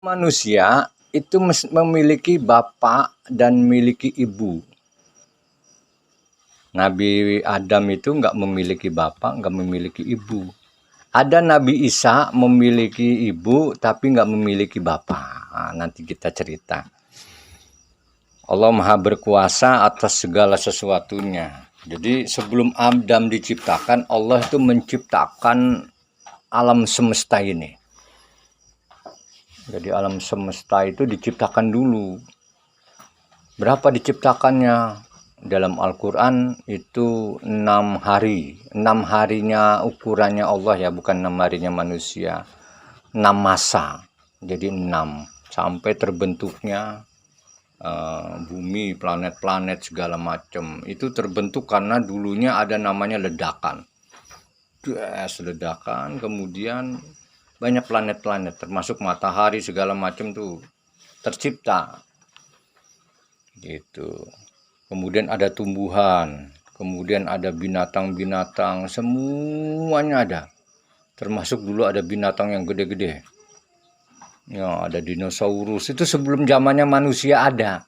Manusia itu memiliki bapak dan memiliki ibu. Nabi Adam itu nggak memiliki bapak, nggak memiliki ibu. Ada Nabi Isa memiliki ibu tapi nggak memiliki bapak. Nah, nanti kita cerita. Allah Maha Berkuasa atas segala sesuatunya. Jadi sebelum Adam diciptakan, Allah itu menciptakan alam semesta ini. Jadi alam semesta itu diciptakan dulu. Berapa diciptakannya? Dalam Al-Quran itu 6 hari. 6 harinya ukurannya Allah ya, bukan 6 harinya manusia. 6 masa. Jadi 6. Sampai terbentuknya bumi, planet-planet segala macam. Itu terbentuk karena dulunya ada namanya ledakan. Ledakan, kemudian banyak planet-planet termasuk matahari segala macam tuh tercipta gitu. Kemudian ada tumbuhan, kemudian ada binatang-binatang, semuanya ada. Termasuk dulu ada binatang yang gede-gede. Ya, ada dinosaurus. Itu sebelum zamannya manusia ada.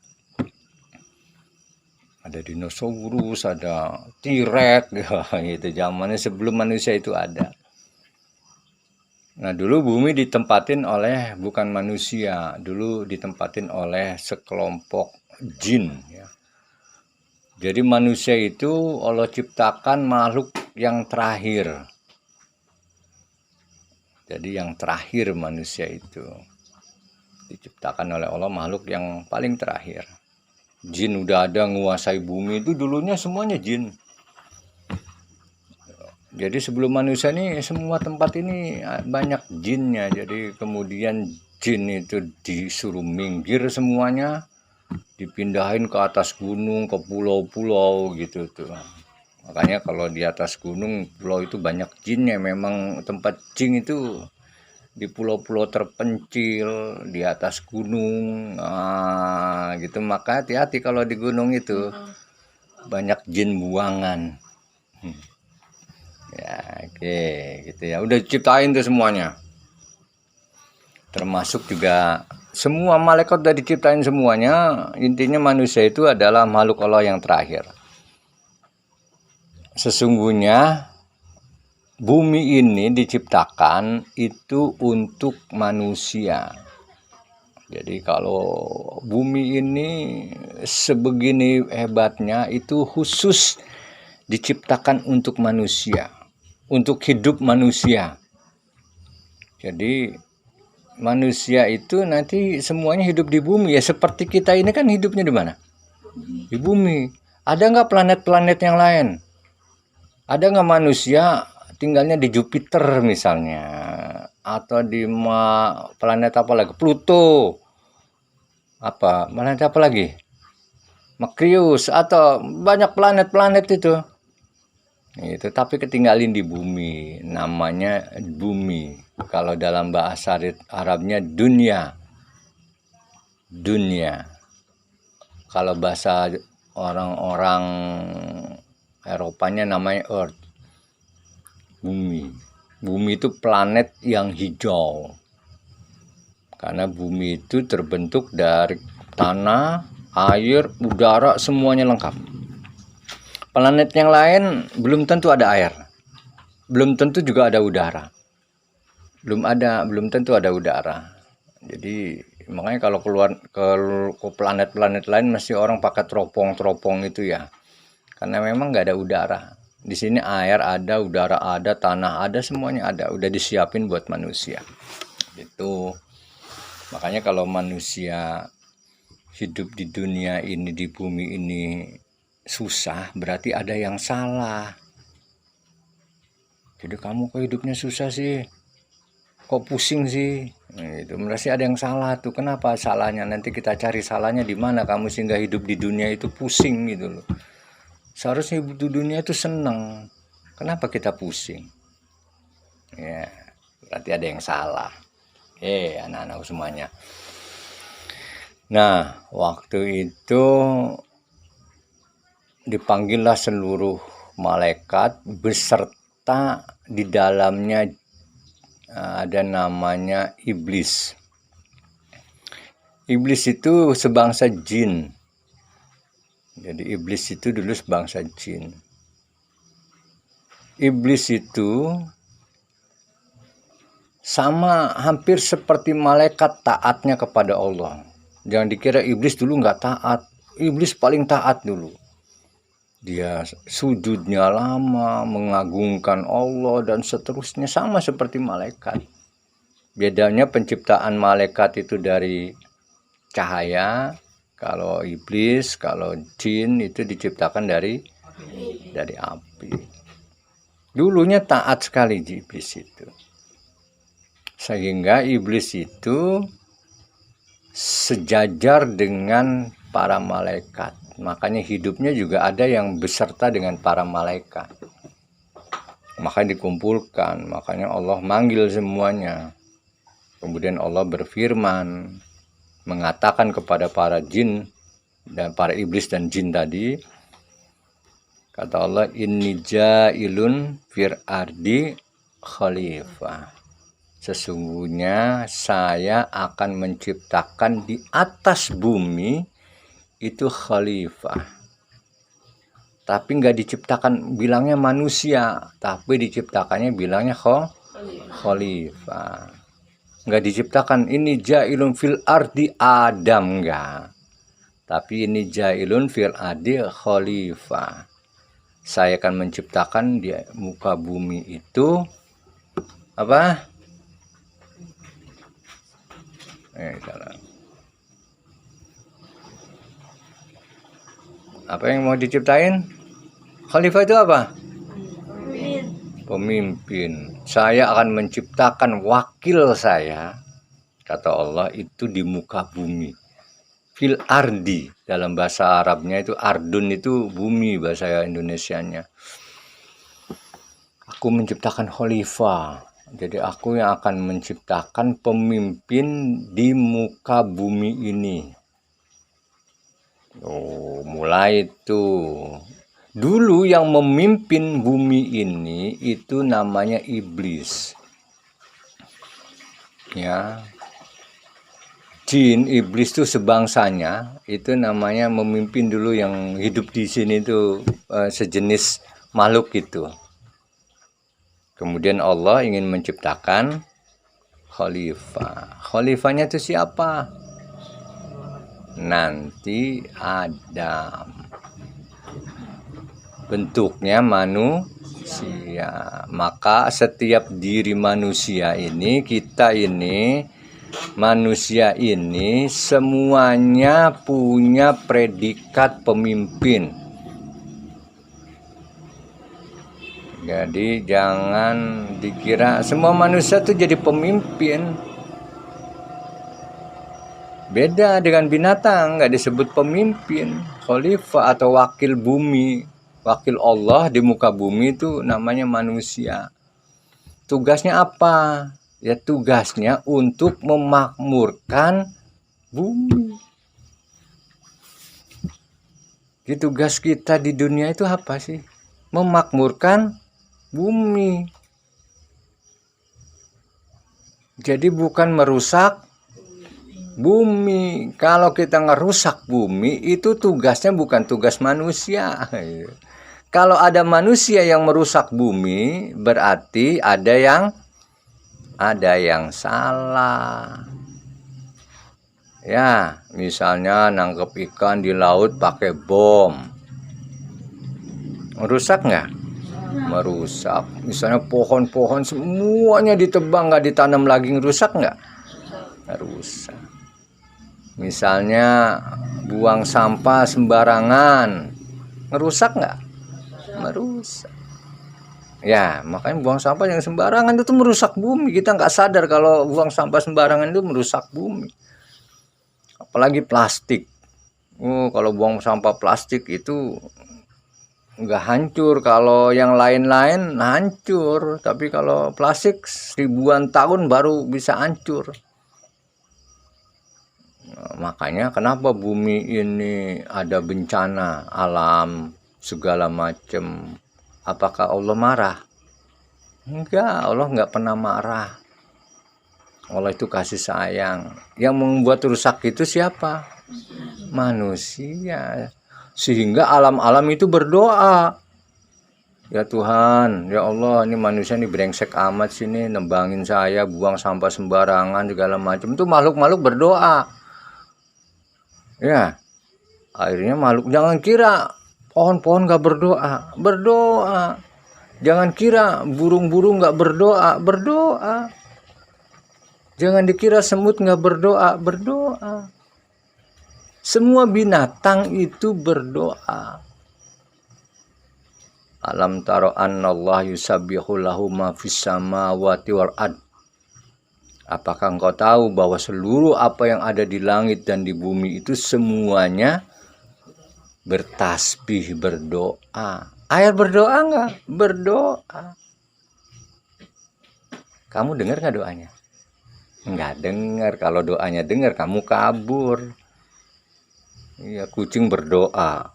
Ada dinosaurus, ada T-Rex, ya, itu zamannya sebelum manusia itu ada. Nah, dulu bumi ditempatin oleh bukan manusia, dulu ditempatin oleh sekelompok jin ya. Jadi manusia itu Allah ciptakan makhluk yang terakhir. Jadi yang terakhir manusia itu diciptakan oleh Allah, makhluk yang paling terakhir. Jin udah ada menguasai bumi, itu dulunya semuanya jin. Jadi sebelum manusia ini semua tempat ini banyak jinnya. Jadi kemudian jin itu disuruh minggir semuanya, dipindahin ke atas gunung, ke pulau-pulau gitu tuh. Makanya kalau di atas gunung, pulau itu banyak jinnya. Memang tempat jin itu di pulau-pulau terpencil, di atas gunung, gitu. Maka hati-hati kalau di gunung itu banyak jin buangan. Ya, oke, gitu ya. Udah ciptain tuh semuanya. Termasuk juga semua malaikat udah diciptain semuanya. Intinya manusia itu adalah makhluk Allah yang terakhir. Sesungguhnya bumi ini diciptakan itu untuk manusia. Jadi kalau bumi ini sebegini hebatnya itu khusus diciptakan untuk manusia, untuk hidup manusia. Jadi manusia itu nanti semuanya hidup di bumi ya, seperti kita ini kan hidupnya di mana? Di bumi. Ada nggak planet-planet yang lain? Ada nggak manusia tinggalnya di Jupiter misalnya, atau di planet apa lagi? Pluto, apa planet apa lagi? Merkurius, atau banyak planet-planet itu. Tapi ketinggalin di bumi, namanya bumi. Kalau dalam bahasa Arabnya dunia. Kalau bahasa orang-orang Eropanya namanya Earth. Bumi itu planet yang hijau. Karena bumi itu terbentuk dari tanah, air, udara, semuanya lengkap. Planet yang lain belum tentu ada air. Belum tentu juga ada udara. Belum tentu ada udara. Jadi makanya kalau keluar ke planet-planet lain mesti orang pakai teropong itu ya. Karena memang nggak ada udara. Di sini air ada, udara ada, tanah ada, semuanya ada. Udah disiapin buat manusia. Itu makanya kalau manusia hidup di dunia ini, di bumi ini susah, berarti ada yang salah. Jadi kamu kok hidupnya susah sih, kok pusing sih, itu berarti ada yang salah tuh. Kenapa salahnya? Nanti kita cari salahnya di mana kamu sehingga hidup di dunia itu pusing gitu loh. Seharusnya hidup di dunia itu seneng. Kenapa kita pusing? Ya, berarti ada yang salah. Anak-anak semuanya. Nah, waktu itu dipanggillah seluruh malaikat beserta di dalamnya ada namanya iblis. Iblis itu sebangsa jin. Jadi iblis itu dulu sebangsa jin. Iblis itu sama hampir seperti malaikat taatnya kepada Allah. Jangan dikira iblis dulu nggak taat. Iblis paling taat dulu. Dia sujudnya lama, mengagungkan Allah dan seterusnya, sama seperti malaikat. Bedanya penciptaan malaikat itu dari cahaya, kalau iblis, kalau jin itu diciptakan dari api. Dulunya taat sekali iblis itu. Sehingga iblis itu sejajar dengan para malaikat. Makanya hidupnya juga ada yang beserta dengan para malaikat. Makanya dikumpulkan, makanya Allah manggil semuanya. Kemudian Allah berfirman, mengatakan kepada para jin dan para iblis dan jin tadi, kata Allah, inni ja'ilun fir ardi khalifah. Sesungguhnya saya akan menciptakan di atas bumi itu khalifah. Tapi nggak diciptakan bilangnya manusia, tapi diciptakannya bilangnya khalifah. Nggak diciptakan ini ja'ilun fil ardi Adam, enggak. Tapi ini ja'ilun fil ardi khalifah. Saya akan menciptakan di muka bumi itu apa? Apa yang mau diciptain? Khalifah itu apa? Pemimpin. Saya akan menciptakan wakil saya, kata Allah, itu di muka bumi. Fil ardi, dalam bahasa Arabnya itu ardun itu bumi, bahasa Indonesianya. Aku menciptakan khalifah. Jadi aku yang akan menciptakan pemimpin di muka bumi ini. Oh, mulai tuh. Dulu yang memimpin bumi ini itu namanya iblis. Ya. Jin, iblis itu sebangsanya, itu namanya memimpin dulu yang hidup di sini itu sejenis makhluk itu. Kemudian Allah ingin menciptakan khalifah. Khalifahnya itu siapa? Nanti Adam. Bentuknya manusia. Maka setiap diri manusia ini, kita ini, manusia ini semuanya punya predikat pemimpin. Jadi jangan dikira semua manusia itu jadi pemimpin. Beda dengan binatang, nggak disebut pemimpin. Khalifah atau wakil bumi, wakil Allah di muka bumi itu namanya manusia. Tugasnya apa? Ya tugasnya untuk memakmurkan bumi. Jadi tugas kita di dunia itu apa sih? Memakmurkan bumi. Jadi bukan merusak bumi. Kalau kita ngerusak bumi, itu tugasnya bukan tugas manusia. Kalau ada manusia yang merusak bumi, berarti ada yang salah. Ya, misalnya nangkep ikan di laut pakai bom. Merusak nggak? Merusak. Misalnya pohon-pohon semuanya ditebang, nggak ditanam lagi, ngerusak nggak? Rusak. Misalnya buang sampah sembarangan, ngerusak nggak? Merusak. Ya, makanya buang sampah yang sembarangan itu merusak bumi. Kita nggak sadar kalau buang sampah sembarangan itu merusak bumi. Apalagi plastik. Kalau buang sampah plastik itu nggak hancur. Kalau yang lain-lain hancur. Tapi kalau plastik ribuan tahun baru bisa hancur. Makanya kenapa bumi ini ada bencana alam segala macam? Apakah Allah marah? Enggak, Allah enggak pernah marah. Allah itu kasih sayang. Yang membuat rusak itu siapa? Manusia. Sehingga alam-alam itu berdoa, ya Tuhan, ya Allah, ini manusia ini brengsek amat sini, nembangin saya, buang sampah sembarangan segala macam. Itu makhluk-makhluk berdoa. Ya, akhirnya makhluk, jangan kira pohon-pohon gak berdoa, berdoa. Jangan kira burung-burung gak berdoa, berdoa. Jangan dikira semut gak berdoa, berdoa. Semua binatang itu berdoa. Alam taro annallahu yusabbihu lahu ma fis samawati wal ard. Apakah engkau tahu bahwa seluruh apa yang ada di langit dan di bumi itu semuanya bertasbih, berdoa. Air berdoa enggak? Berdoa. Kamu dengar enggak doanya? Enggak dengar. Kalau doanya dengar, kamu kabur. Iya, kucing berdoa.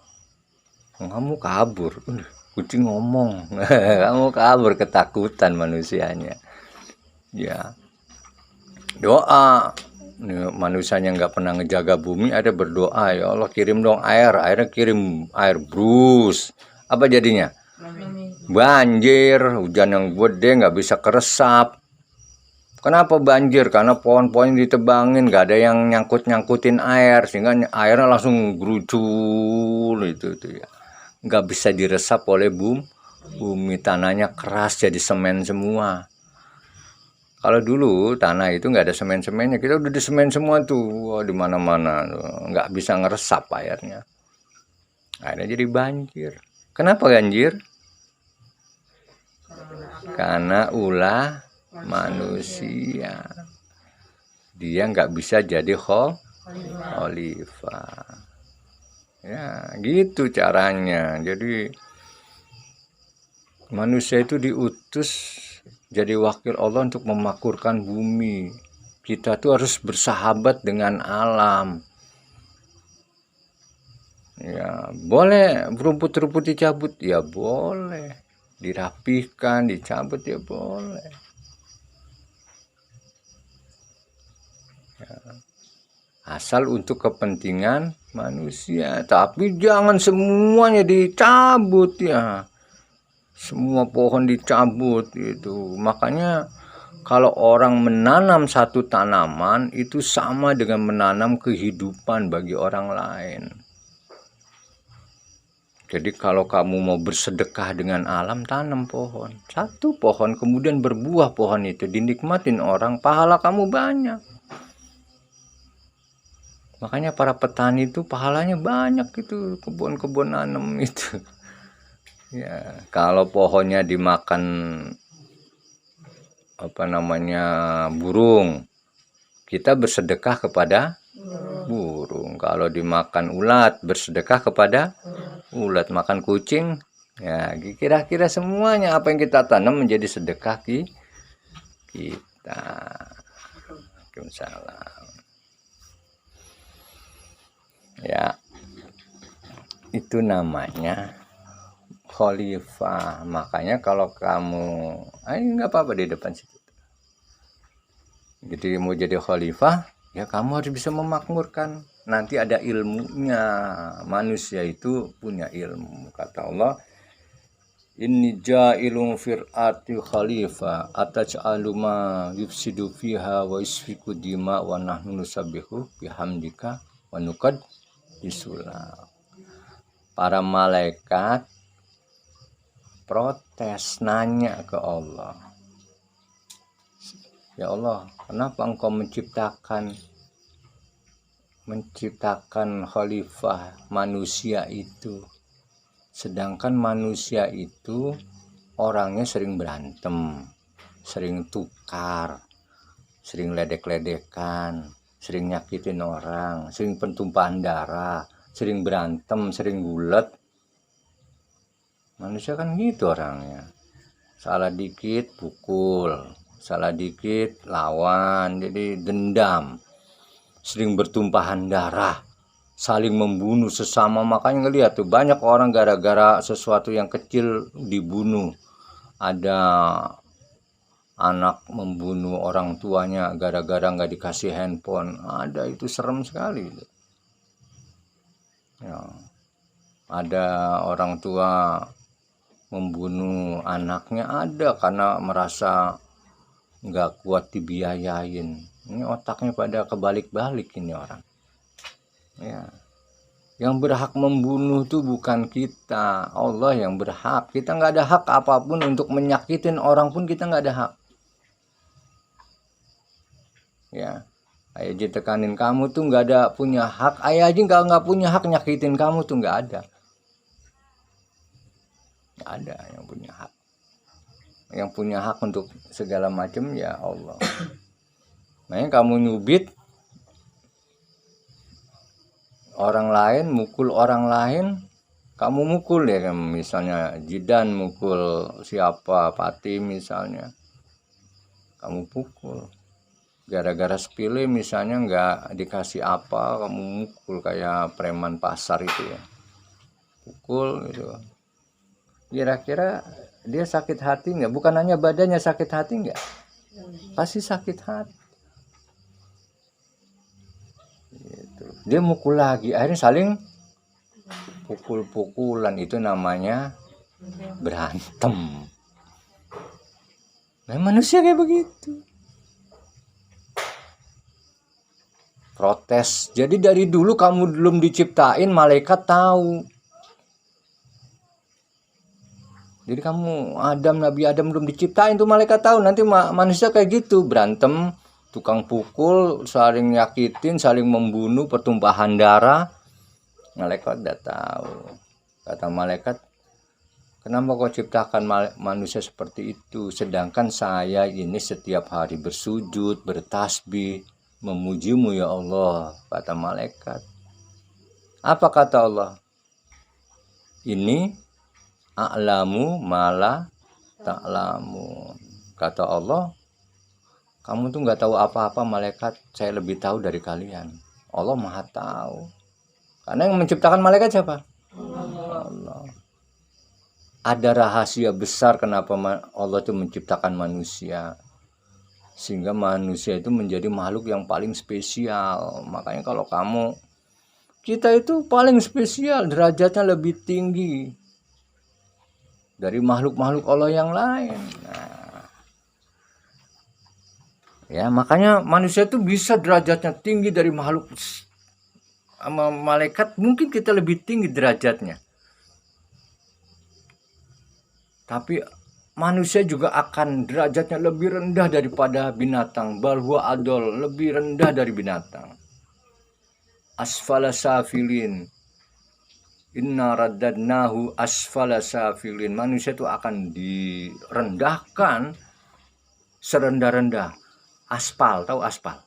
Kamu kabur. Kucing ngomong. Kamu kabur, ketakutan manusianya. Ya. Doa. Manusianya nggak pernah ngejaga bumi, ada berdoa, ya Allah kirim dong air. Airnya kirim air brus. Apa jadinya? Banjir. Hujan yang gede nggak bisa keresap. Kenapa banjir? Karena pohon-pohon ditebangin, gak ada yang nyangkut-nyangkutin air, sehingga airnya langsung gerucul itu ya. Gak bisa diresap oleh bumi, tanahnya keras jadi semen semua. Kalau dulu tanah itu nggak ada semen-semennya, kita udah di semen semua tuh, di mana-mana, nggak bisa ngeresap airnya. Akhirnya jadi banjir. Kenapa banjir? Karena ulah manusia, dia nggak bisa jadi khalifah. Ya gitu caranya. Jadi manusia itu diutus jadi wakil Allah untuk memakmurkan bumi. Kita tuh harus bersahabat dengan alam. Ya boleh rumput-rumput dicabut, ya boleh. Dirapihkan, dicabut, ya boleh. Asal untuk kepentingan manusia, tapi jangan semuanya dicabut ya, semua pohon dicabut itu. Makanya kalau orang menanam satu tanaman itu sama dengan menanam kehidupan bagi orang lain. Jadi kalau kamu mau bersedekah dengan alam, tanam pohon, satu pohon, kemudian berbuah pohon itu, dinikmatin orang, pahala kamu banyak. Makanya para petani itu pahalanya banyak itu, kebun-kebun nanam itu. Ya, kalau pohonnya dimakan burung, kita bersedekah kepada burung. Kalau dimakan ulat, bersedekah kepada ulat. Makan kucing, ya kira-kira semuanya apa yang kita tanam menjadi sedekah kita. Waalaikumsalam. Ya, itu namanya khalifah. Makanya kalau kamu, nggak apa-apa di depan situ. Jadi mau jadi khalifah, ya kamu harus bisa memakmurkan. Nanti ada ilmunya. Manusia itu punya ilmu. Kata Allah, inni ja'ilun fil ardi khalifah ataj'alu ma yufsidu fiha wa yusfiku dima wa nahnu nusabbihu bihamdika wa nuqaddisulah. Para malaikat protes, nanya ke Allah, ya Allah, kenapa engkau menciptakan khalifah manusia itu, sedangkan manusia itu orangnya sering berantem, sering tukar, sering ledek-ledekan, sering nyakitin orang, sering pentumpahan darah, sering berantem, sering gulat. Manusia kan gitu orangnya, salah dikit pukul, salah dikit lawan, jadi dendam, sering bertumpahan darah, saling membunuh sesama. Makanya ngelihat tuh banyak orang gara-gara sesuatu yang kecil dibunuh. Ada anak membunuh orang tuanya gara-gara nggak dikasih handphone. Ada, itu serem sekali. Ya, ada orang tua membunuh anaknya, ada karena merasa nggak kuat dibiayain. Ini otaknya pada kebalik-balik ini orang. Ya, yang berhak membunuh itu bukan kita, Allah yang berhak. Kita nggak ada hak apapun untuk menyakitin orang pun, kita nggak ada hak. Ya, ayah aja tekanin kamu tuh nggak ada punya hak. Ayah aja nggak punya hak nyakitin kamu tuh, nggak ada. Nggak ada yang punya hak. Yang punya hak untuk segala macam ya Allah. Makanya kamu nyubit orang lain, mukul orang lain, kamu mukul ya, misalnya Jidan mukul siapa, Pati misalnya, kamu pukul. Gara-gara sepele misalnya nggak dikasih apa, kamu mukul kayak preman pasar itu ya, pukul gitu. Kira-kira dia sakit hati nggak? Bukan hanya badannya sakit hati nggak? Pasti sakit hati. Gitu. Dia mukul lagi, akhirnya saling pukul-pukulan, itu namanya berantem. Nah, manusia kayak begitu. Protes. Jadi dari dulu kamu belum diciptain, malaikat tahu. Jadi kamu Nabi Adam belum diciptain tuh, malaikat tahu nanti manusia kayak gitu, berantem, tukang pukul, saling nyakitin, saling membunuh, pertumpahan darah. Malaikat udah tahu. Kata malaikat, kenapa kau ciptakan manusia seperti itu, sedangkan saya ini setiap hari bersujud, bertasbih, memujimu ya Allah. Kata malaikat. Apa kata Allah? Ini a'lamu mala ta'lamu. Kata Allah, kamu tuh nggak tahu apa-apa malaikat, saya lebih tahu dari kalian. Allah maha tahu. Karena yang menciptakan malaikat siapa? Allah. Ada rahasia besar kenapa Allah itu menciptakan manusia, sehingga manusia itu menjadi makhluk yang paling spesial. Makanya kalau kita itu paling spesial, derajatnya lebih tinggi dari makhluk-makhluk Allah yang lain. Nah, ya makanya manusia itu bisa derajatnya tinggi dari makhluk. Sama malaikat mungkin kita lebih tinggi derajatnya, tapi manusia juga akan derajatnya lebih rendah daripada binatang. Bal huwa adol, lebih rendah dari binatang. Asfala safilin. Inna raddadnahu asfala safilin. Manusia itu akan direndahkan serendah-rendah. Aspal, tahu aspal?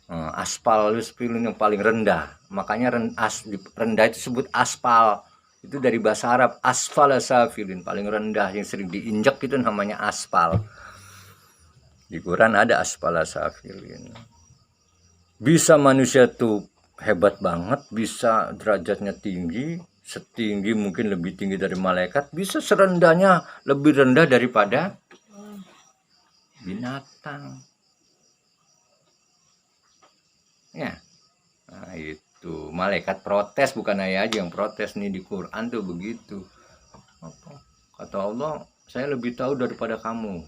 Aspal itu yang paling rendah. Makanya rendah itu disebut aspal. Itu dari bahasa Arab, asfala safilin, paling rendah yang sering diinjak itu namanya aspal. Di Quran ada asfala safilin. Bisa manusia tuh hebat banget, bisa derajatnya tinggi, setinggi mungkin lebih tinggi dari malaikat, bisa serendahnya lebih rendah daripada binatang. Ya, nah itu malaikat protes, bukan ayah aja yang protes nih, di Quran tuh begitu. Kata Allah, saya lebih tahu daripada kamu.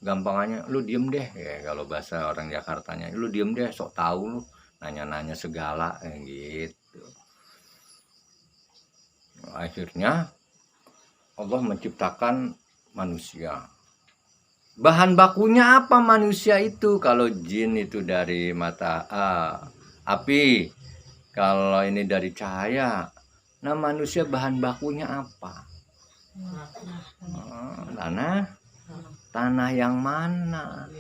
Gampangannya, lu diem deh ya, kalau bahasa orang Jakartanya, lu diem deh, sok tahu lu, nanya-nanya segala gitu. Akhirnya Allah menciptakan manusia. Bahan bakunya apa manusia itu? Kalau jin itu dari mata api, kalau ini dari cahaya. Nah, manusia bahan bakunya apa? Tanah yang mana?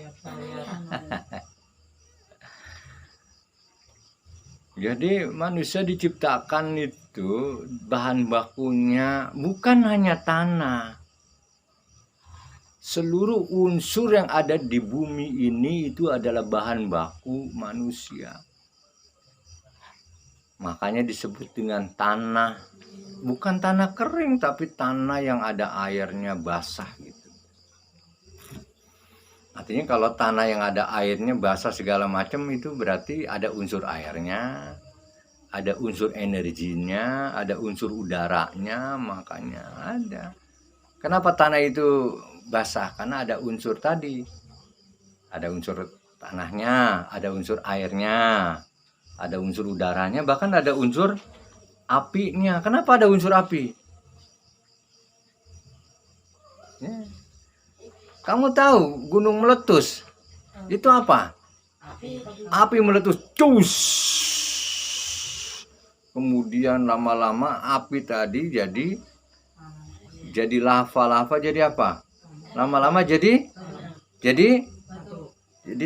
Jadi manusia diciptakan itu bahan bakunya bukan hanya tanah. Seluruh unsur yang ada di bumi ini itu adalah bahan baku manusia. Makanya disebut dengan tanah. Bukan tanah kering, tapi tanah yang ada airnya basah gitu. Artinya kalau tanah yang ada airnya basah segala macam itu berarti ada unsur airnya, ada unsur energinya, ada unsur udaranya, makanya ada. Kenapa tanah itu basah? Karena ada unsur tadi. Ada unsur tanahnya, ada unsur airnya, ada unsur udaranya, bahkan ada unsur apinya. Kenapa ada unsur api? Ya. Kamu tahu gunung meletus itu apa? Api meletus, cus. Kemudian lama-lama api tadi jadi lava jadi apa? Lama-lama jadi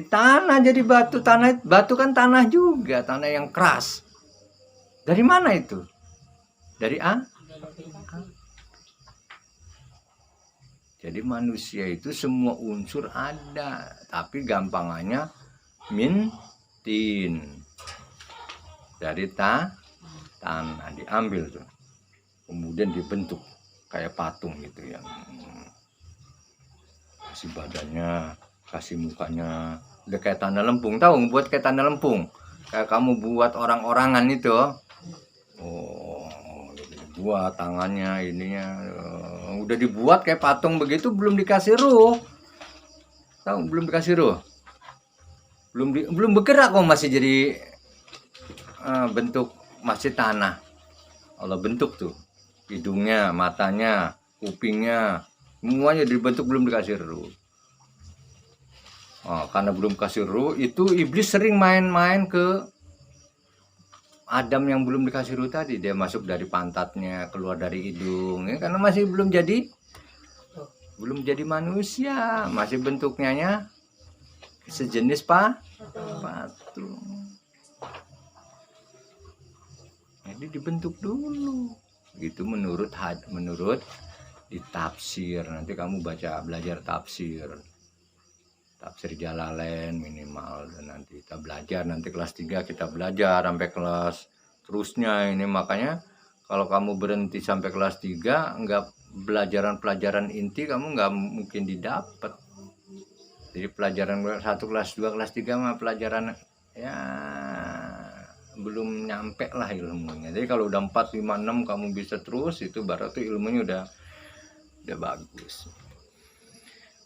tanah, jadi batu. Batu kan tanah juga, tanah yang keras. Dari mana itu? Dari Jadi manusia itu semua unsur ada, tapi gampangannya tin. Dari tanah diambil tuh. Kemudian dibentuk kayak patung gitu yang kasih badannya, kasih mukanya, udah kayak tanah lempung. Tahu buat kayak tanah lempung? Kayak kamu buat orang-orangan itu. Buat tangannya ininya udah dibuat kayak patung begitu, belum dikasih ruh. Tahu belum dikasih ruh, belum bergerak kok, masih jadi bentuk masih tanah. Allah bentuk tuh hidungnya, matanya, kupingnya, semuanya dibentuk, belum dikasih ruh. Karena belum kasih ruh, itu iblis sering main-main ke Adam yang belum dikasih ruh tadi. Dia masuk dari pantatnya, keluar dari hidung, ya, karena masih belum jadi manusia, masih bentuknya sejenis patung. Jadi dibentuk dulu. Gitu menurut ditafsir. Nanti kamu belajar tafsir Jalalain minimal, dan nanti kita belajar, nanti kelas 3 kita belajar sampai kelas terusnya ini. Makanya kalau kamu berhenti sampai kelas 3, enggak pelajaran inti kamu nggak mungkin didapat. Jadi pelajaran 1, kelas 2, kelas 3 mah pelajaran ya belum nyampe lah ilmunya. Jadi kalau udah 4, 5, 6 kamu bisa terus, itu berarti ilmunya udah bagus.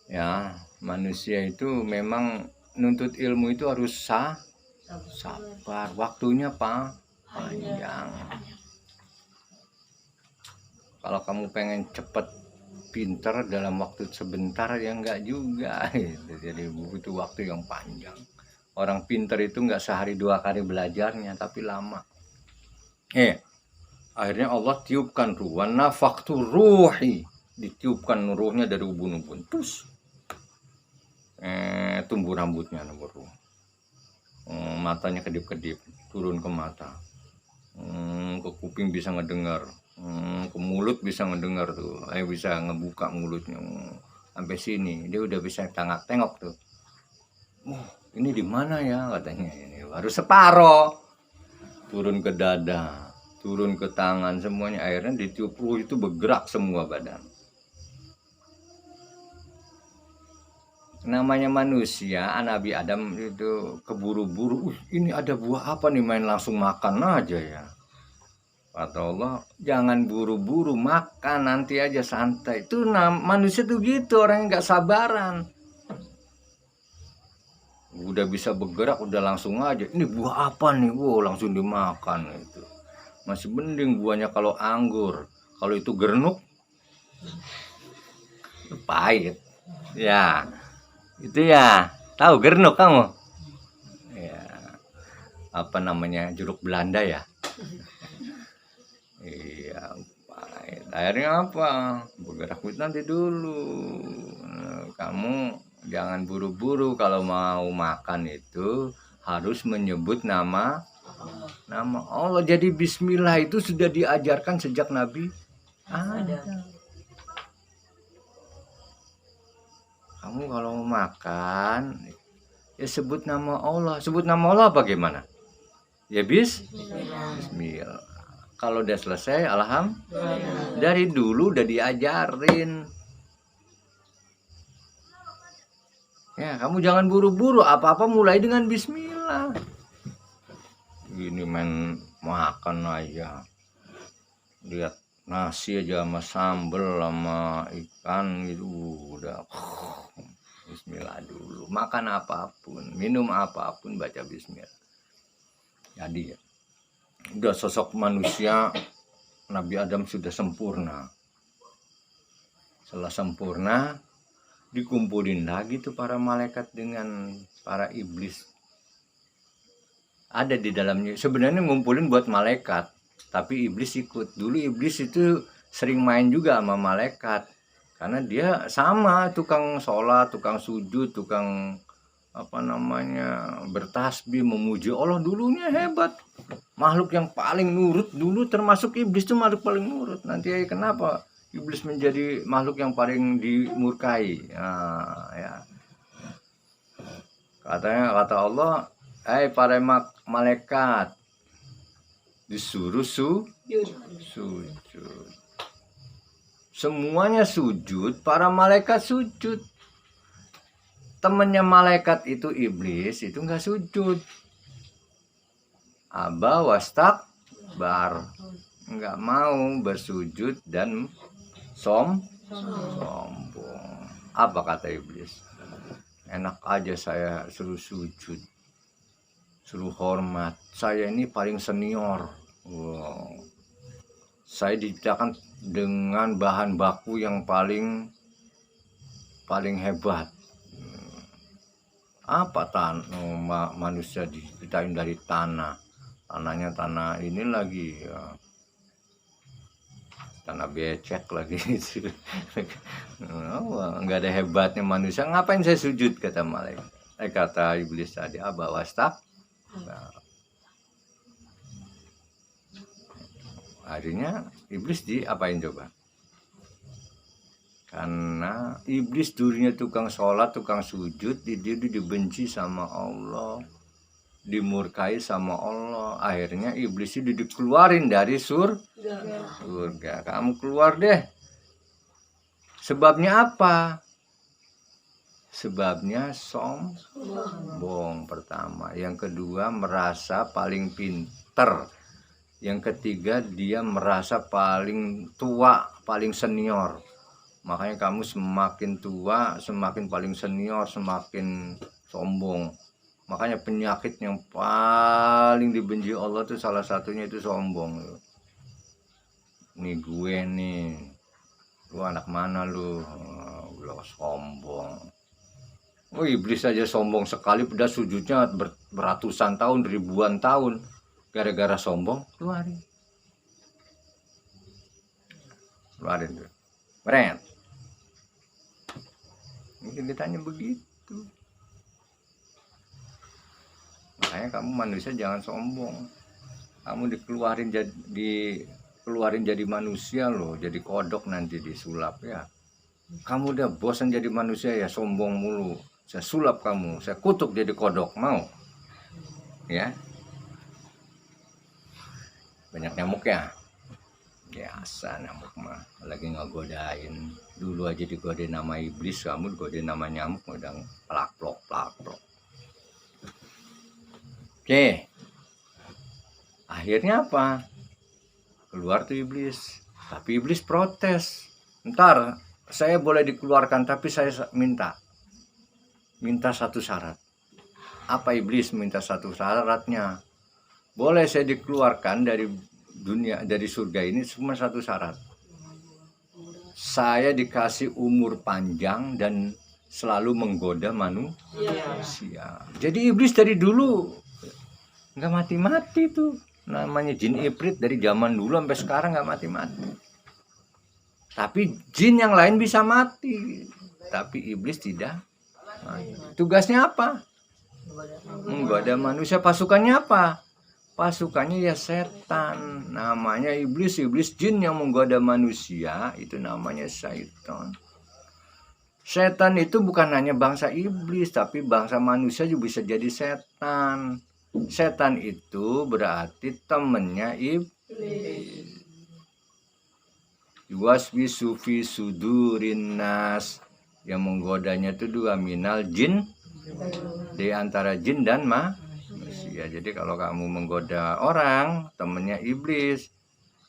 Ya, manusia itu memang nuntut ilmu itu harus sabar, waktunya panjang. Kalau kamu pengen cepet pinter dalam waktu sebentar, ya enggak juga gitu. Jadi butuh waktu yang panjang. Orang pinter itu enggak sehari 2 kali belajarnya, tapi lama. Akhirnya Allah tiupkan ruh, nafaktu ruhi, ditiupkan ruhnya dari ubun-ubun, terus tumbuh rambutnya, ruh. Matanya kedip-kedip, turun ke mata, ke kuping bisa ngedengar, ke mulut bisa ngedengar tuh, bisa ngebuka mulutnya sampai sini, dia udah bisa tengok tuh. Ini di mana ya katanya, ini baru separoh, turun ke dada, turun ke tangan, semuanya. Akhirnya ditiup ruh itu bergerak semua badan. Namanya manusia, Nabi Adam itu keburu-buru, ini ada buah apa nih, main langsung makan aja ya. Kata Allah, jangan buru-buru makan, nanti aja santai. Itu manusia tuh gitu, orang yang nggak sabaran. Udah bisa bergerak, udah langsung aja, ini buah apa nih, langsung dimakan. Itu masih mending buahnya kalau anggur. Kalau itu gernuk, pahit ya. Itu ya, tahu gernuk kamu? Ya, apa namanya, jeruk Belanda ya? Iya, pahit. Akhirnya apa? Bergerak nanti dulu. Kamu jangan buru-buru, kalau mau makan itu harus menyebut nama Allah. Jadi bismillah itu sudah diajarkan sejak Nabi Adam. Kamu kalau mau makan, ya sebut nama Allah. Sebut nama Allah bagaimana? Ya bismillah. Kalau udah selesai, alhamdulillah. Dari dulu udah diajarin. Ya, kamu jangan buru-buru, apa-apa mulai dengan bismillah. Ini main makan aja, lihat nasi aja sama sambel sama ikan gitu udah bismillah dulu. Makan apapun, minum apapun baca bismillah. Jadi ya, udah sosok manusia Nabi Adam sudah sempurna. Setelah sempurna, dikumpulin lagi tuh para malaikat dengan para iblis. Ada di dalamnya. Sebenarnya ngumpulin buat malaikat, tapi iblis ikut. Dulu iblis itu sering main juga sama malaikat. Karena dia sama, tukang sholat, tukang sujud, tukang bertasbih, memuji Allah. Dulunya hebat. Makhluk yang paling nurut dulu, termasuk iblis itu makhluk paling nurut. Nanti kenapa iblis menjadi makhluk yang paling dimurkai? Nah, ya. Kata Allah, para malaikat disuruh sujud. Semuanya sujud, para malaikat sujud. Temennya malaikat itu iblis itu nggak sujud. Aba wastakbar, nggak mau bersujud dan sombong. Apa kata iblis? Enak aja saya suruh sujud, suruh hormat. Saya ini paling senior. Wow. Saya diciptakan dengan bahan baku yang paling hebat. Apa manusia diciptain dari tanah? Tanahnya tanah ini lagi ya, tanah becek lagi. Nggak ada hebatnya manusia, ngapain saya sujud, kata malaikat. Kata iblis tadi, aba wastak. Akhirnya iblis diapain coba? Karena iblis dulunya tukang sholat, tukang sujud, dia dibenci sama Allah, dimurkai sama Allah. Akhirnya iblis itu dikeluarin dari surga. Kamu keluar deh. Sebabnya apa? Sebabnya sombong pertama. Yang kedua, merasa paling pinter. Yang ketiga, dia merasa paling tua, paling senior. Makanya kamu semakin tua, semakin paling senior, semakin sombong. Makanya penyakit yang paling dibenci Allah itu salah satunya itu sombong. Nih gue nih, lu anak mana lu? Lu sombong. Oh, iblis aja sombong sekali, udah sujudnya beratusan tahun, ribuan tahun. Gara-gara sombong, keluarin tuh. Beren. Mungkin ditanya begitu. Makanya kamu manusia jangan sombong. Kamu dikeluarin jadi manusia loh, jadi kodok nanti disulap ya. Kamu udah bosan jadi manusia ya, sombong mulu. Saya sulap kamu, saya kutuk jadi kodok, mau? Ya. Banyak nyamuk ya. Biasa nyamuk mah lagi ngegodain. Dulu aja digodain nama iblis, kamu digodain nama nyamuk udah plak-plok. Oke. Akhirnya apa? Keluar tuh iblis. Tapi iblis protes. Ntar saya boleh dikeluarkan, tapi saya minta satu syarat. Apa iblis minta satu syaratnya? Boleh saya dikeluarkan dari dunia, dari surga ini, cuma satu syarat. Saya dikasih umur panjang dan selalu menggoda manusia. Jadi iblis dari dulu nggak mati-mati tuh. Namanya jin ifrit dari zaman dulu sampai sekarang nggak mati-mati. Tapi jin yang lain bisa mati. Tapi iblis tidak mati. Tugasnya apa? Menggoda manusia. Pasukannya apa? Pasukannya ya setan, namanya iblis jin yang menggoda manusia, itu namanya syaitan. Setan itu bukan hanya bangsa iblis, tapi bangsa manusia juga bisa jadi setan. Setan itu berarti temennya iblis. Yuwaswisu fi sudurin nas, Yang menggodanya itu dua, minal jin, di antara jin dan manusia. Jadi kalau kamu menggoda orang, temennya iblis,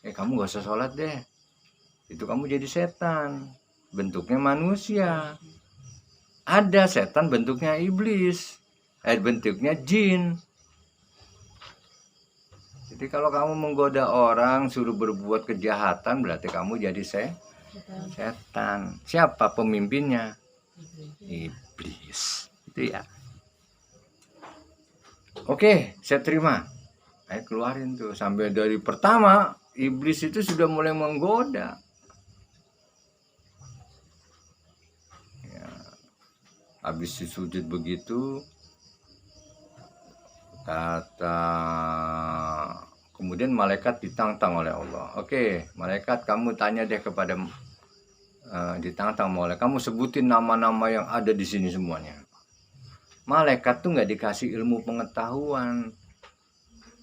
kamu gak usah sholat deh, itu kamu jadi setan, bentuknya manusia. Ada setan bentuknya iblis, bentuknya jin. Jadi kalau kamu menggoda orang, suruh berbuat kejahatan, berarti kamu jadi setan. Siapa pemimpinnya? Iblis. Itu ya. Oke, saya terima. Ayo keluarin tuh. Sampai dari pertama, iblis itu sudah mulai menggoda. Ya. Habis sujud begitu, kata kemudian malaikat ditantang oleh Allah. Oke, malaikat kamu tanya deh kepada ditantang oleh kamu, sebutin nama-nama yang ada di sini semuanya. Malaikat tuh nggak dikasih ilmu pengetahuan,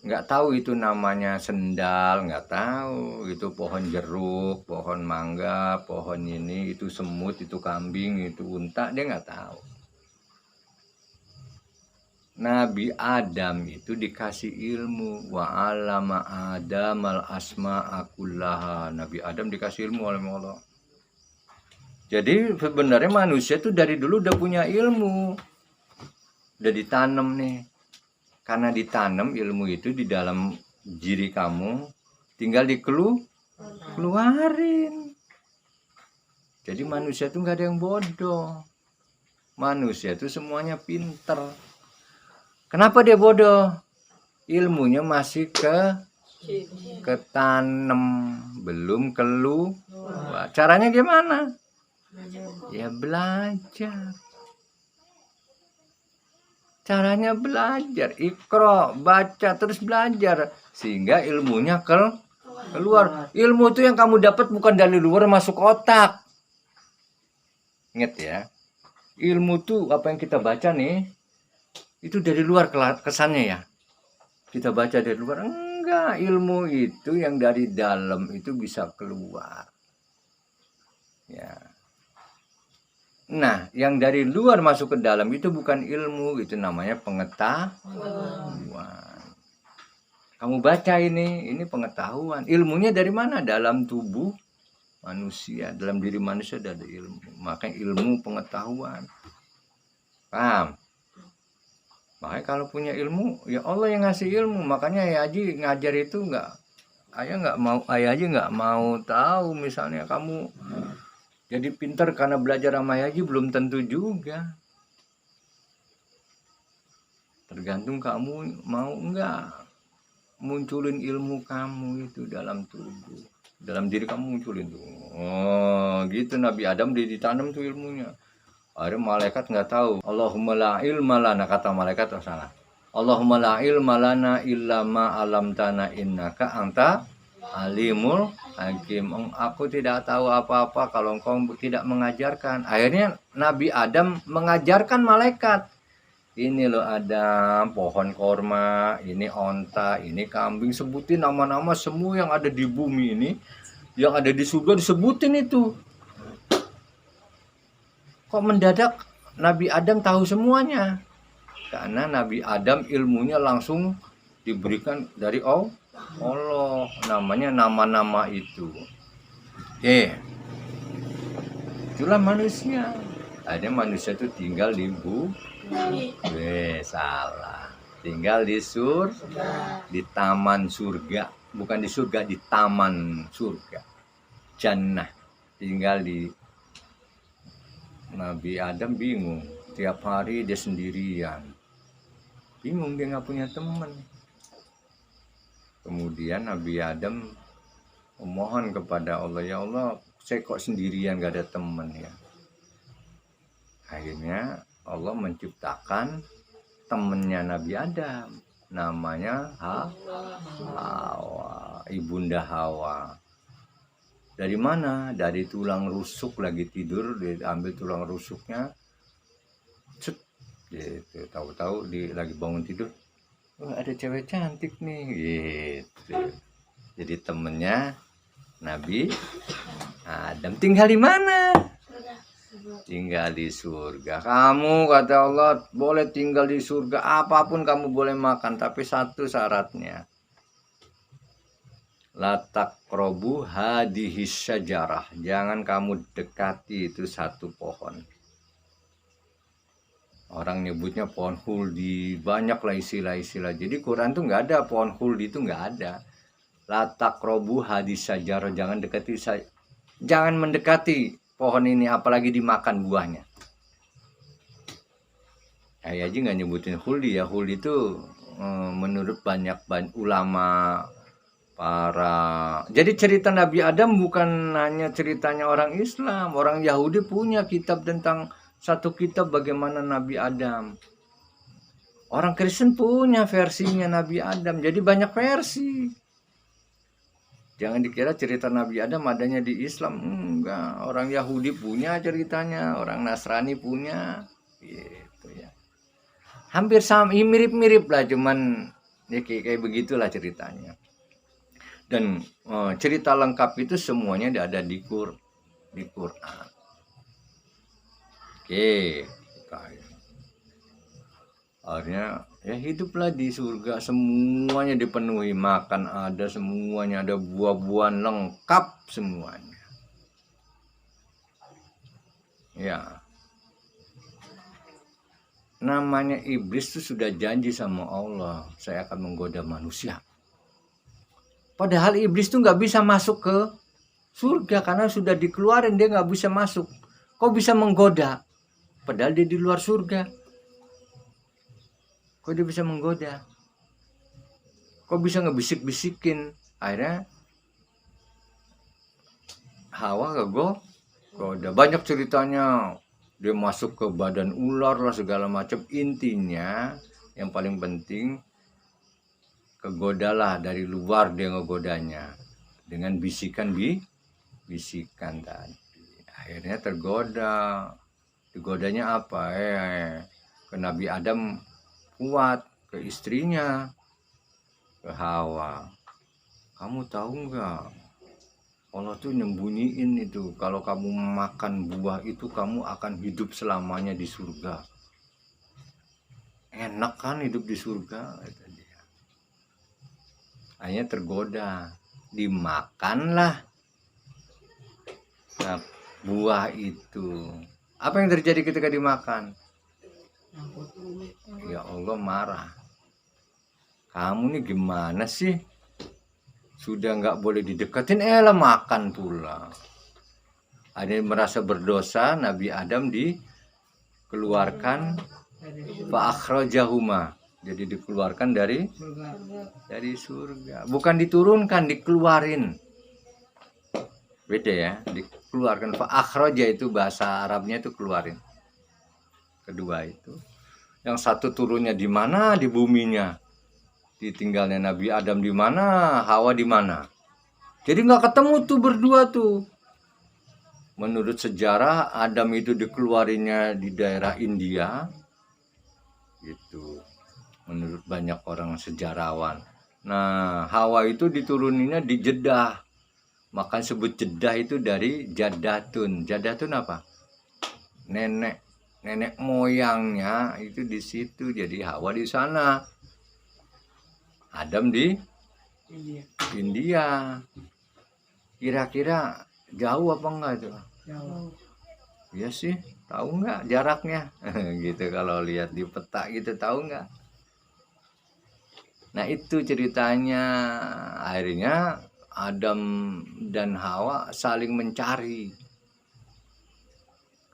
nggak tahu itu namanya sendal, nggak tahu itu pohon jeruk, pohon mangga, pohon ini, itu semut, itu kambing, itu unta, dia nggak tahu. Nabi Adam itu dikasih ilmu, wa 'allama Adamal asma'a kullaha. Nabi Adam dikasih ilmu oleh Allah. Jadi sebenarnya manusia itu dari dulu udah punya ilmu, udah ditanam nih. Karena ditanam ilmu itu di dalam diri kamu, tinggal dikeluarin. Jadi manusia itu nggak ada yang bodoh, manusia itu semuanya pinter. Kenapa dia bodoh? Ilmunya masih ketanam, belum keluar. Caranya gimana? Ya belajar. Caranya belajar, Iqra, baca terus belajar sehingga ilmunya keluar. Ilmu itu yang kamu dapat bukan dari luar masuk otak. Ingat ya. Ilmu itu apa yang kita baca nih, itu dari luar kesannya ya. Kita baca dari luar, enggak, ilmu itu yang dari dalam itu bisa keluar. Ya. Nah, yang dari luar masuk ke dalam itu bukan ilmu, itu namanya pengetahuan. Kamu baca ini pengetahuan. Ilmunya dari mana? Dalam tubuh manusia, dalam diri manusia ada ilmu. Makanya ilmu pengetahuan. Paham? Makanya kalau punya ilmu, ya Allah yang ngasih ilmu. Makanya Ayah Haji ngajar itu Ayah Haji nggak mau tahu misalnya kamu jadi pintar karena belajar sama Ayah Haji, belum tentu juga. Tergantung kamu mau enggak munculin ilmu kamu itu dalam tubuh. Dalam diri kamu munculin tuh. Oh gitu, Nabi Adam ditanam tuh ilmunya. Akhirnya malaikat nggak tahu. Allahumma la ilma lana, kata malaikat salah. Allahumma la ilma lana illa ma alamtana innaka anta alimul hakim. Aku tidak tahu apa-apa kalau engkau tidak mengajarkan. Akhirnya Nabi Adam mengajarkan malaikat. Ini loh ada pohon korma, ini onta, ini kambing. Sebutin nama-nama semua yang ada di bumi ini, yang ada di surga, disebutin itu. Kok mendadak Nabi Adam tahu semuanya? Karena Nabi Adam ilmunya langsung diberikan dari Allah, namanya nama-nama itu. Itulah manusia. Akhirnya manusia itu tinggal di salah. Tinggal di di taman surga, bukan di surga, di taman surga. Jannah. Tinggal di Nabi Adam bingung, tiap hari dia sendirian, bingung, dia nggak punya teman. Kemudian Nabi Adam memohon kepada Allah, ya Allah, saya kok sendirian, nggak ada teman ya. Akhirnya Allah menciptakan temannya Nabi Adam, namanya Hawa, ibunda Hawa. Dari mana? Dari tulang rusuk, lagi tidur diambil tulang rusuknya, gitu. Tahu-tahu lagi bangun tidur, ada cewek cantik nih, gitu. Jadi temennya Nabi Adam. Tinggal di mana? tinggal di surga. Kamu kata Allah boleh tinggal di surga, apapun kamu boleh makan, tapi satu syaratnya. La taqrabu hadhihi syajarah. Jangan kamu dekati itu satu pohon. Orang nyebutnya pohon huldi, banyaklah istilah-istilah. Jadi Quran tuh nggak ada pohon huldi, itu nggak ada. La taqrabu hadhihi syajarah, jangan dekati, jangan mendekati pohon ini, apalagi dimakan buahnya. Saya aja nggak nyebutin huldi ya. Huldi itu menurut banyak ulama, jadi cerita Nabi Adam bukan hanya ceritanya orang Islam. Orang Yahudi punya kitab tentang satu kitab bagaimana Nabi Adam. Orang Kristen punya versinya Nabi Adam. Jadi banyak versi. Jangan dikira cerita Nabi Adam adanya di Islam. Enggak. Orang Yahudi punya ceritanya, orang Nasrani punya. Gitu ya. Hampir sama, mirip-mirip lah, cuman ya kayak begitulah ceritanya. Dan cerita lengkap itu semuanya ada di Quran. Oke, akhirnya ya hiduplah di surga, semuanya dipenuhi, makan ada, semuanya ada, buah-buahan lengkap semuanya. Ya, namanya iblis itu sudah janji sama Allah, saya akan menggoda manusia. Padahal iblis tuh nggak bisa masuk ke surga karena sudah dikeluarin, dia nggak bisa masuk. Kok bisa menggoda? Padahal dia di luar surga. Kok dia bisa menggoda? Kok bisa ngebisik-bisikin? Akhirnya Hawa kegoda. Banyak ceritanya. Dia masuk ke badan ular lah segala macam. Intinya yang paling penting, kegodalah dari luar, dia ngegodanya dengan bisikan tadi. Akhirnya tergoda. Digodanya apa? Ke Nabi Adam kuat, ke istrinya, ke Hawa. Kamu tahu nggak? Allah tuh nyembunyiin itu. Kalau kamu makan buah itu, kamu akan hidup selamanya di surga. Enak kan hidup di surga? Kata dia. Akhirnya tergoda. Dimakanlah nah, buah itu. Apa yang terjadi ketika dimakan? Ya Allah marah. Kamu nih gimana sih? Sudah nggak boleh didekatin, lah makan pula. Ada yang merasa berdosa, Nabi Adam dikeluarkan fa'akhrajahuma. Jadi dikeluarkan dari surga. Bukan diturunkan, dikeluarin. Beda ya, dikeluarkan. Fa'akhraja itu bahasa Arabnya itu keluarin. Kedua itu. Yang satu turunnya di mana? Di buminya. Ditinggalnya Nabi Adam di mana? Hawa di mana? Jadi nggak ketemu tuh berdua tuh. Menurut sejarah Adam itu dikeluarinya di daerah India. Gitu. Menurut banyak orang sejarawan. Nah, Hawa itu dituruninya di Jeddah. Maka sebut Jeddah itu dari Jaddatun. Jaddatun apa? Nenek moyangnya itu di situ. Jadi Hawa di sana. Adam di India. Kira-kira jauh apa enggak itu? Jauh. Iya sih, tahu nggak jaraknya? Gitu kalau lihat di peta gitu, tahu nggak? Nah itu ceritanya. Akhirnya Adam dan Hawa saling mencari.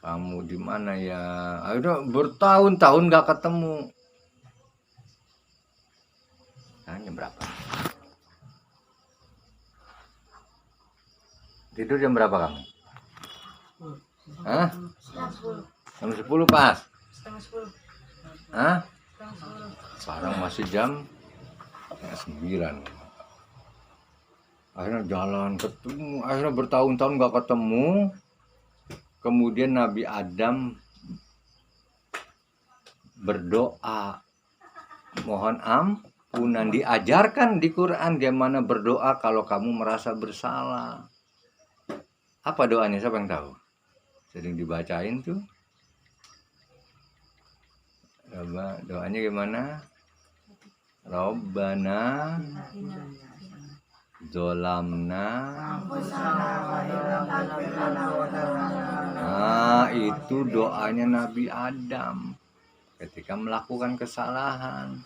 Kamu di mana ya? Akhirnya bertahun-tahun nggak ketemu. Jam berapa? Tidur jam berapa kamu? Hah? Jam 10 pas? Setengah 10. Hah? Sekarang masih jam 9. Akhirnya jalan ketemu, akhirnya bertahun-tahun nggak ketemu. Kemudian Nabi Adam berdoa, mohon ampunan. Diajarkan di Quran gimana berdoa kalau kamu merasa bersalah. Apa doanya? Siapa yang tahu? sering dibacain tuh. Doanya gimana? Robbana zolamna. Nah, itu doanya Nabi Adam ketika melakukan kesalahan.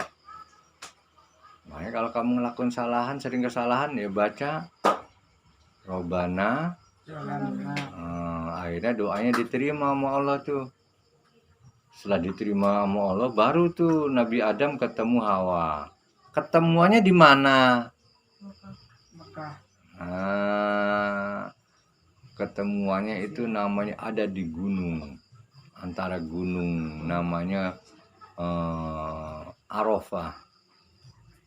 Makanya kalau kamu melakukan kesalahan, sering kesalahan, ya baca Robbana. Akhirnya doanya diterima sama Allah tuh. Setelah diterima sama Allah, baru tuh Nabi Adam ketemu Hawa. Ketemuannya di mana? Ketemuannya itu namanya ada di gunung, antara gunung namanya Arafah.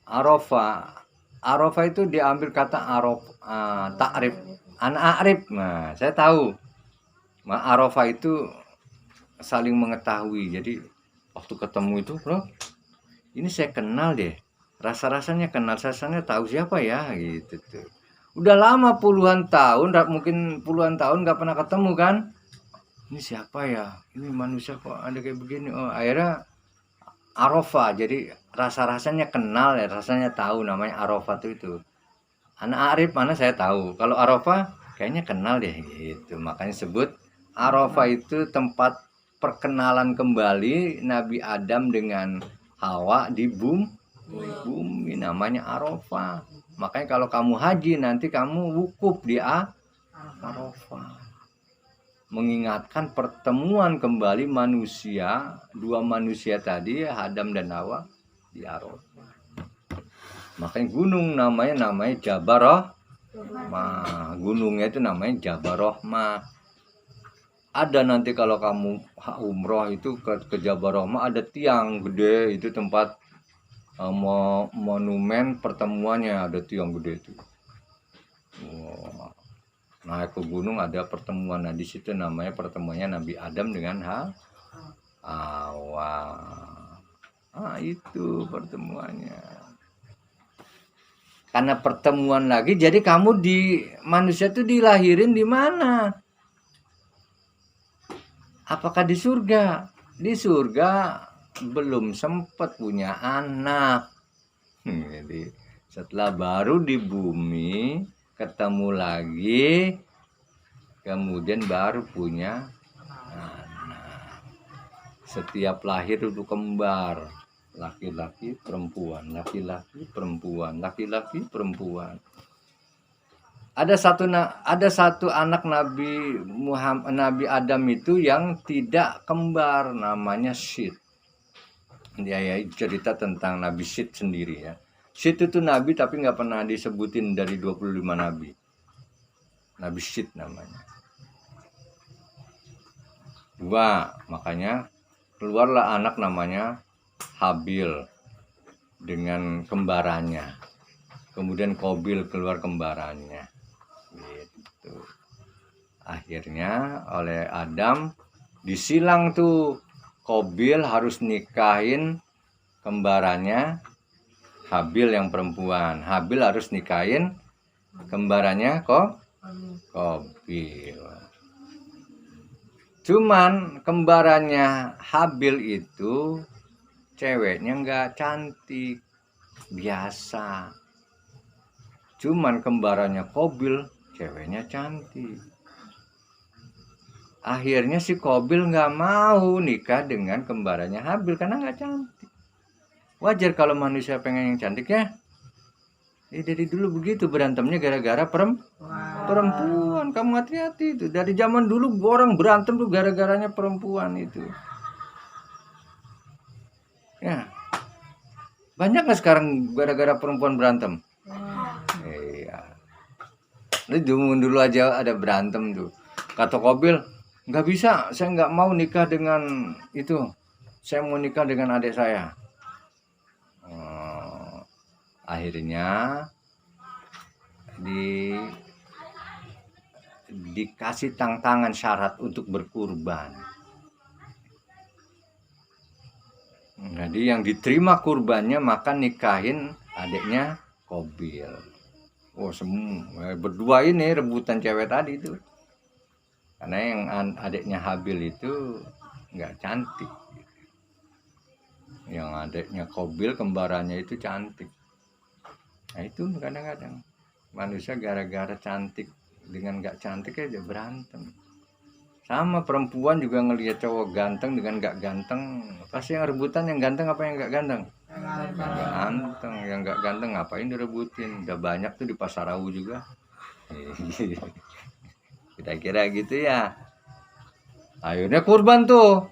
Arafah itu diambil kata ta'rif, an-a'rif. Nah, saya tahu. Arafah itu saling mengetahui. Jadi waktu ketemu itu, bro, ini saya kenal deh. Rasa-rasanya kenal, rasanya tahu siapa ya gitu tuh. Udah lama puluhan tahun, mungkin puluhan tahun nggak pernah ketemu kan. Ini siapa ya? Ini manusia kok ada kayak begini. Oh, akhirnya Arafah, jadi rasa-rasanya kenal ya, rasanya tahu, namanya Arafah itu. Anak Arif mana saya tahu. Kalau Arafah kayaknya kenal deh gitu. Makanya sebut Arafah itu tempat perkenalan kembali Nabi Adam dengan Hawa di bumi, namanya Arafah. Makanya kalau kamu haji nanti kamu wukuf di Arafah. Mengingatkan pertemuan kembali manusia, dua manusia tadi, Adam dan Hawa, di Arafah. Makanya gunung namanya Jabal Rahmah. Gunungnya itu namanya Jabal Rahmah. Ada nanti kalau kamu umroh itu ke Jabal Rahmah, ada tiang gede, itu tempat monumen pertemuannya, ada tiang gede itu. Naik ke gunung ada pertemuan. Nah, di situ namanya pertemuannya Nabi Adam dengan Hawa. Itu pertemuannya. Karena pertemuan lagi, jadi kamu manusia itu dilahirin di mana? Apakah di surga? Di surga belum sempat punya anak. Jadi setelah baru di bumi ketemu lagi, kemudian baru punya anak. Setiap lahir itu kembar, laki-laki perempuan, laki-laki perempuan, laki-laki perempuan. Ada satu anak Nabi Adam itu yang tidak kembar, namanya Syed. Dia cerita tentang Nabi Syed sendiri ya. Syed itu nabi tapi nggak pernah disebutin dari 25 nabi. Nabi Syed namanya. Makanya keluarlah anak namanya Habil dengan kembarannya. Kemudian Qabil keluar kembarannya. Gitu. Akhirnya oleh Adam disilang tuh, Qabil harus nikahin kembarannya Habil yang perempuan. Habil harus nikahin kembarannya Qabil. Cuman kembarannya Habil itu ceweknya nggak cantik, biasa. Cuman kembarannya Qabil ceweknya cantik. Akhirnya si Qabil nggak mau nikah dengan kembarannya Habil karena nggak cantik. Wajar kalau manusia pengen yang cantik ya. Dari dulu begitu berantemnya gara-gara perempuan. Kamu hati-hati itu. Dari zaman dulu orang berantem tuh gara-garanya perempuan itu. Ya. Banyak nggak sekarang gara-gara perempuan berantem? Iya. Dulu aja ada berantem tuh. Kata Qabil, nggak bisa, saya nggak mau nikah dengan itu. Saya mau nikah dengan adik saya. Akhirnya dikasih tantangan syarat untuk berkurban. Jadi yang diterima kurbannya maka nikahin adiknya Qabil. Semua berdua ini rebutan cewek tadi itu. Karena yang adiknya Habil itu nggak cantik. Yang adiknya Qabil kembarannya itu cantik. Nah itu kadang-kadang manusia gara-gara cantik dengan nggak cantik aja berantem. Sama perempuan juga ngelihat cowok ganteng dengan nggak ganteng, pasti yang rebutan yang ganteng apa yang nggak ganteng? Ganteng. Yang nggak ganteng ngapain direbutin? Udah banyak tuh di Pasarawu juga. Kira-kira gitu ya. Akhirnya kurban tuh.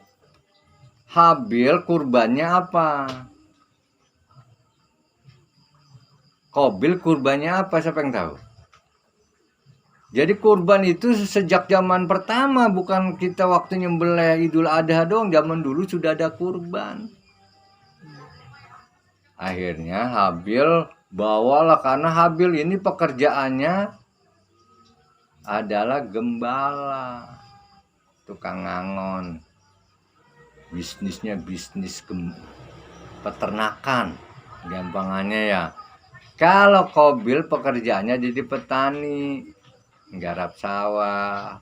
Habil kurbannya apa? Qabil kurbannya apa? Siapa yang tahu? Jadi kurban itu sejak zaman pertama, bukan kita waktu nyembelih Idul Adha dong. Zaman dulu sudah ada kurban. Akhirnya Habil bawalah, karena Habil ini pekerjaannya adalah gembala, tukang ngangon. Bisnisnya bisnis peternakan, gampangannya ya. Kalau Qabil pekerjaannya jadi petani, garap sawah,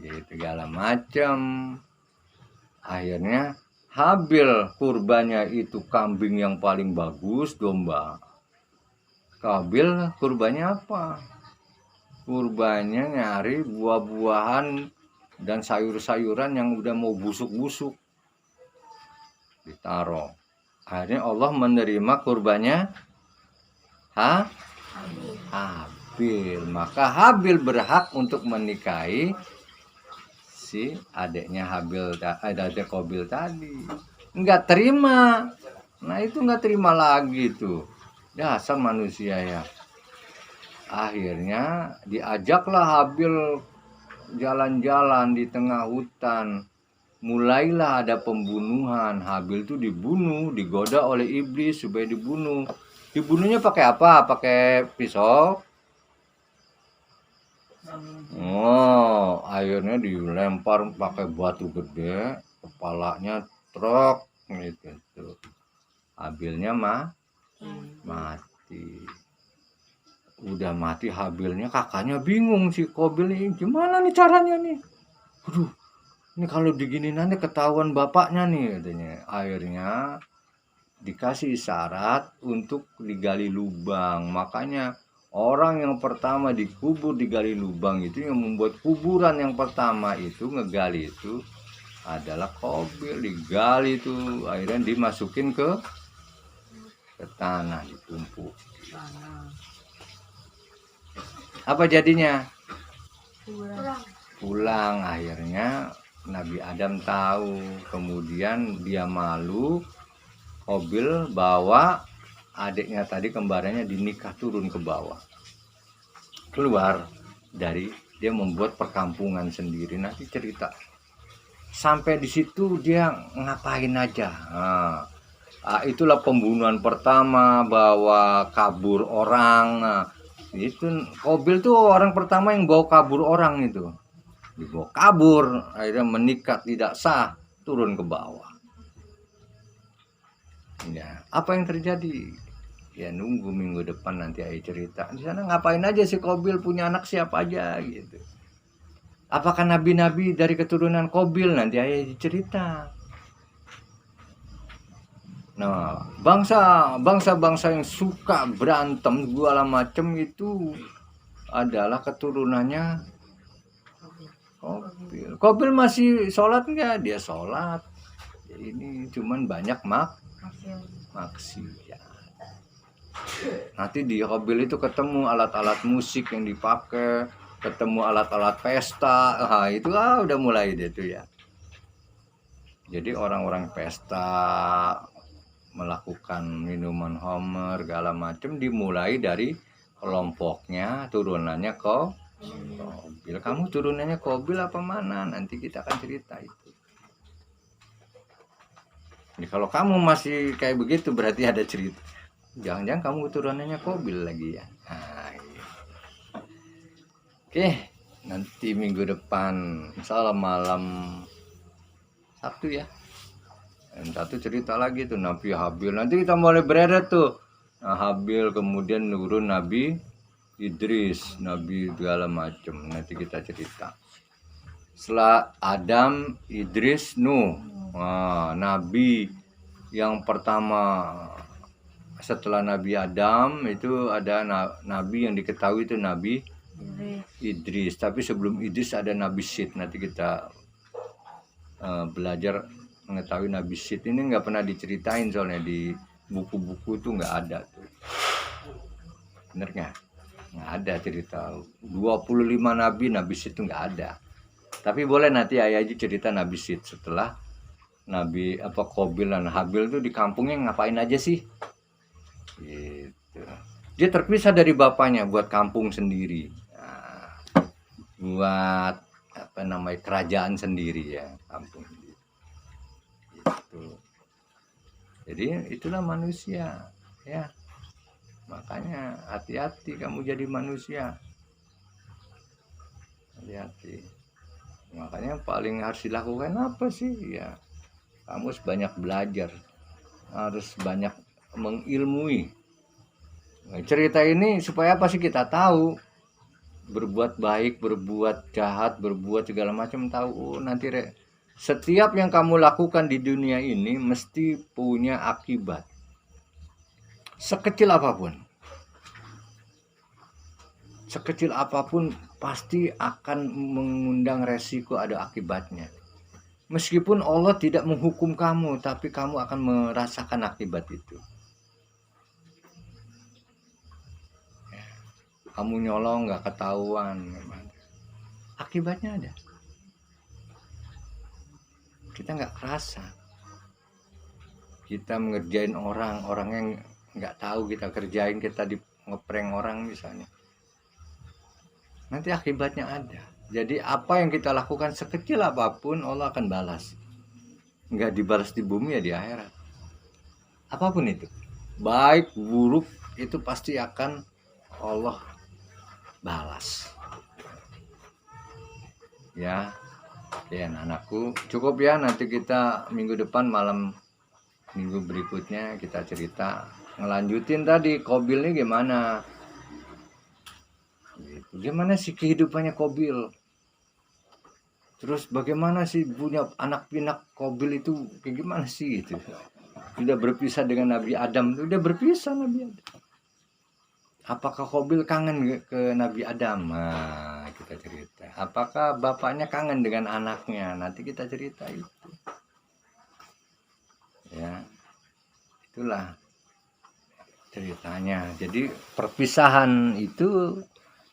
gitu segala macam. Akhirnya Habil kurbannya itu kambing yang paling bagus, domba. Qabil kurbannya apa? Kurbannya nyari buah-buahan dan sayur-sayuran yang udah mau busuk-busuk, ditaruh. Akhirnya Allah menerima kurbannya Habil. Maka Habil berhak untuk menikahi si adiknya adik Qabil tadi. Enggak terima. Nah itu enggak terima lagi tuh. Dasar manusia ya. Akhirnya diajaklah Habil jalan-jalan di tengah hutan. Mulailah ada pembunuhan. Habil tuh dibunuh, digoda oleh iblis supaya dibunuh. Dibunuhnya pakai apa? Pakai pisau. Oh, akhirnya dilempar pakai batu gede, kepalanya trok gitu. Habilnya mati. Udah mati Habilnya, kakaknya bingung si Qabil ini, gimana nih caranya nih? Aduh, ini kalau digini nanti ketahuan bapaknya nih katanya. Akhirnya dikasih isyarat untuk digali lubang. Makanya orang yang pertama dikubur digali lubang itu, yang membuat kuburan yang pertama itu ngegali itu adalah Qabil. Digali itu akhirnya dimasukin ke tanah, ditumpuk. Apa jadinya? Pulang. Akhirnya Nabi Adam tahu, kemudian dia malu. Qabil bawa adiknya tadi, kembarannya, dinikah turun ke bawah. Keluar dari, dia membuat perkampungan sendiri. Nanti cerita. Sampai di situ dia ngapain aja. Itulah pembunuhan pertama, bawa kabur orang. Itu Qabil tuh orang pertama yang bawa kabur orang itu. Dibawa kabur, akhirnya menikah tidak sah, turun ke bawah. Ya, apa yang terjadi? Ya nunggu minggu depan nanti ayo cerita. Di sana ngapain aja si Qabil, punya anak siapa aja gitu. Apakah nabi-nabi dari keturunan Qabil? Nanti ayo cerita. Nah, bangsa-bangsa yang suka berantem segala macam itu adalah keturunannya Qabil. Qabil masih sholat enggak? Dia sholat. Ini cuman banyak maksiat. Nanti di Qabil itu ketemu alat-alat musik yang dipakai, ketemu alat-alat pesta. Itu udah mulai deh tuh ya. Jadi orang-orang pesta melakukan minuman homer segala macam dimulai dari kelompoknya, turunannya Qabil. Kamu turunannya Qabil apa mana? Nanti kita akan cerita itu. Jadi kalau kamu masih kayak begitu berarti ada cerita. Jangan-jangan kamu keturunannya Qabil lagi ya. Iya. Oke, nanti minggu depan, insyaallah malam Sabtu ya. Yang satu cerita lagi tuh Nabi Habil. Nanti kita mulai beredar tuh. Nah, Habil kemudian nurun Nabi Idris, Nabi segala macam. Nanti kita cerita. Setelah Adam, Idris, Nuh. Nah, nabi yang pertama setelah Nabi Adam itu ada nabi yang diketahui itu Nabi Idris. Tapi sebelum Idris ada Nabi Syed. Nanti kita belajar mengetahui Nabi Syed ini nggak pernah diceritain, soalnya di buku-buku tuh nggak ada tuh. Bener nggak? Nggak ada cerita 25 Nabi Syed itu nggak ada. Tapi boleh nanti ayah aja cerita Nabi Syed setelah Nabi Qabil dan Habil tuh di kampungnya ngapain aja sih? Gitu. Dia terpisah dari bapaknya buat kampung sendiri. Nah, buat kerajaan sendiri ya, kampung sendiri. Gitu. Jadi itulah manusia ya. Makanya hati-hati kamu jadi manusia. Hati-hati. Makanya paling harus dilakukan apa sih ya? Kamu harus banyak belajar, harus banyak mengilmui. Nah, cerita ini supaya apa sih? Kita tahu berbuat baik, berbuat jahat, berbuat segala macam, tahu nanti setiap yang kamu lakukan di dunia ini mesti punya akibat. Sekecil apapun. Sekecil apapun pasti akan mengundang resiko, ada akibatnya. Meskipun Allah tidak menghukum kamu, tapi kamu akan merasakan akibat itu. Kamu nyolong nggak ketahuan, akibatnya ada. Kita nggak kerasa. Kita mengerjain orang yang nggak tahu kita kerjain, kita ngeprank orang misalnya. Nanti akibatnya ada. Jadi apa yang kita lakukan sekecil apapun Allah akan balas. Nggak dibalas di bumi ya di akhirat. Apapun itu, baik buruk itu pasti akan Allah balas. Ya, oke anak-anakku, cukup ya. Nanti kita minggu depan minggu berikutnya kita cerita ngelanjutin tadi Qabil ini gimana. Gimana sih kehidupannya Qabil? Terus bagaimana sih punya anak pinak Qabil itu kayak gimana sih itu? Sudah berpisah dengan Nabi Adam, sudah berpisah Nabi Adam. Apakah Qabil kangen ke Nabi Adam? Nah, kita cerita. Apakah bapaknya kangen dengan anaknya? Nanti kita cerita itu. Ya, itulah ceritanya. Jadi perpisahan itu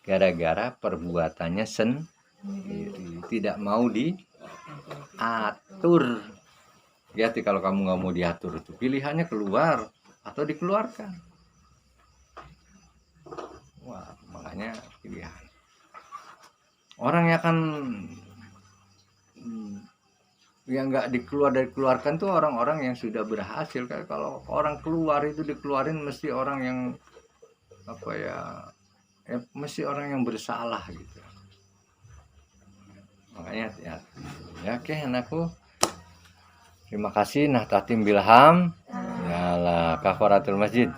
gara-gara perbuatannya sendiri, tidak mau diatur. Lihat kalau kamu nggak mau diatur itu pilihannya keluar atau dikeluarkan. Wah, makanya pilihan. Orang yang akan yang nggak dikeluarkan tuh orang-orang yang sudah berhasil. Kalau orang keluar itu dikeluarin mesti orang yang mesti orang yang bersalah gitu. Makanya ya oke anakku, terima kasih. Nah tatim bilham yalah kafaratul masjid.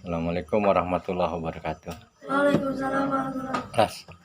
Assalamualaikum warahmatullahi wabarakatuh. Waalaikumsalam warahmatullahi wabarakatuh.